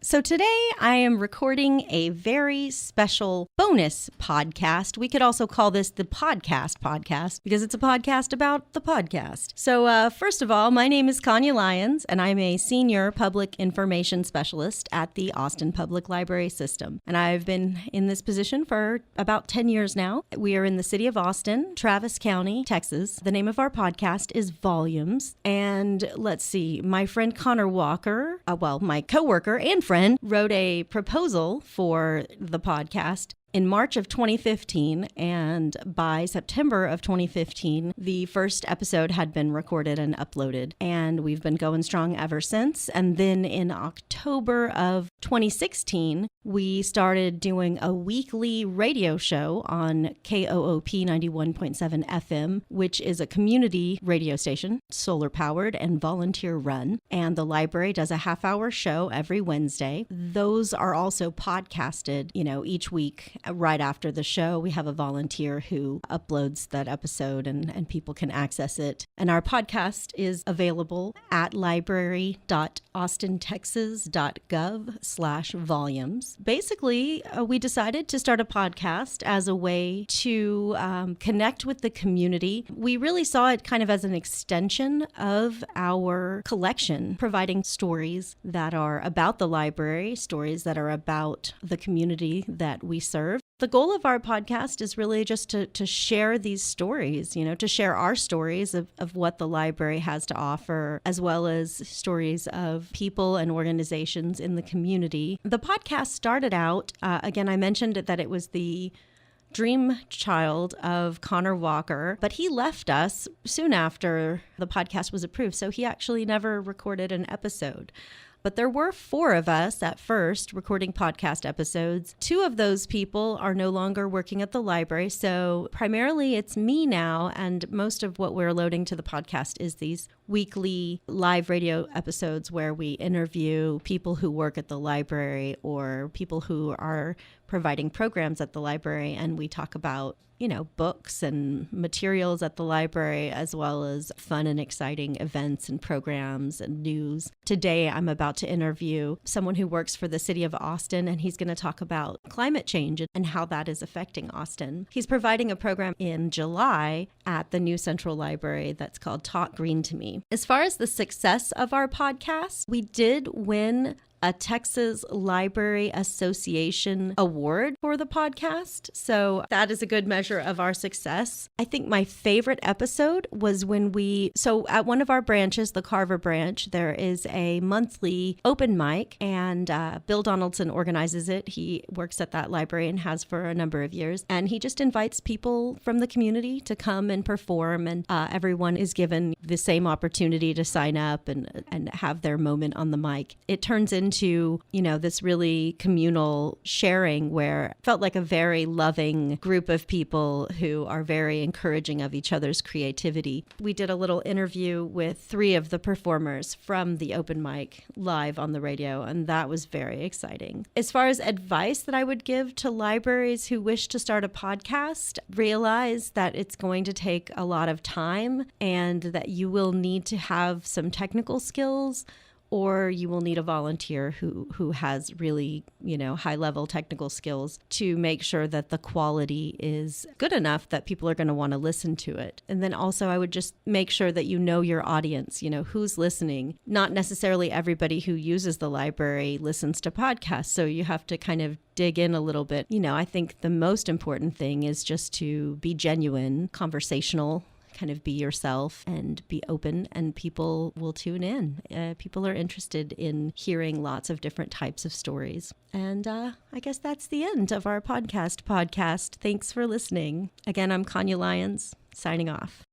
So today I am recording a very special bonus podcast. We could also call this the podcast because it's a podcast about the podcast. So first of all, my name is Kanya Lyons, and I'm a senior public information specialist at the Austin Public Library System. And I've been in this position for about 10 years now. We are in the city of Austin, Travis County, Texas. The name of our podcast is Volumes. And let's see, my friend Connor Walker, my coworker and friend, wrote a proposal for the podcast in March of 2015, and by September of 2015, the first episode had been recorded and uploaded, and we've been going strong ever since. And then in October of 2016, we started doing a weekly radio show on KOOP 91.7 FM, which is a community radio station, solar-powered and volunteer-run, and the library does a half-hour show every Wednesday. Those are also podcasted, each week. Right after the show, we have a volunteer who uploads that episode and people can access it. And our podcast is available at library.austintexas.gov/volumes. Basically, we decided to start a podcast as a way to connect with the community. We really saw it kind of as an extension of our collection, providing stories that are about the library, stories that are about the community that we serve. The goal of our podcast is really just to share these stories, to share our stories of what the library has to offer, as well as stories of people and organizations in the community. The podcast started out, again, I mentioned that it was the dream child of Connor Walker, but he left us soon after the podcast was approved, so he actually never recorded an episode. But there were 4 of us at first recording podcast episodes. 2 of those people are no longer working at the library, so primarily it's me now, and most of what we're loading to the podcast is these weekly live radio episodes where we interview people who work at the library or people who are providing programs at the library, and we talk about books and materials at the library, as well as fun and exciting events and programs and news. Today, I'm about to interview someone who works for the city of Austin, and he's going to talk about climate change and how that is affecting Austin. He's providing a program in July at the new Central Library that's called Talk Green to Me. As far as the success of our podcast, we did win a Texas Library Association award for the podcast. So that is a good measure of our success. I think my favorite episode was when so at one of our branches, the Carver branch, there is a monthly open mic, and Bill Donaldson organizes it. He works at that library and has for a number of years. And he just invites people from the community to come and perform, and everyone is given the same opportunity to sign up and have their moment on the mic. It turns into this really communal sharing where it felt like a very loving group of people who are very encouraging of each other's creativity. We did a little interview with 3 of the performers from the open mic live on the radio, and that was very exciting. As far as advice that I would give to libraries who wish to start a podcast, realize that it's going to take a lot of time and that you will need to have some technical skills, or you will need a volunteer who has really, high-level technical skills to make sure that the quality is good enough that people are going to want to listen to it. And then also I would just make sure that you know your audience, who's listening. Not necessarily everybody who uses the library listens to podcasts, so you have to kind of dig in a little bit. I think the most important thing is just to be genuine, conversational, kind of be yourself and be open, and people will tune in. People are interested in hearing lots of different types of stories. And I guess that's the end of our podcast. Thanks for listening. Again, I'm Kanya Lyons, signing off.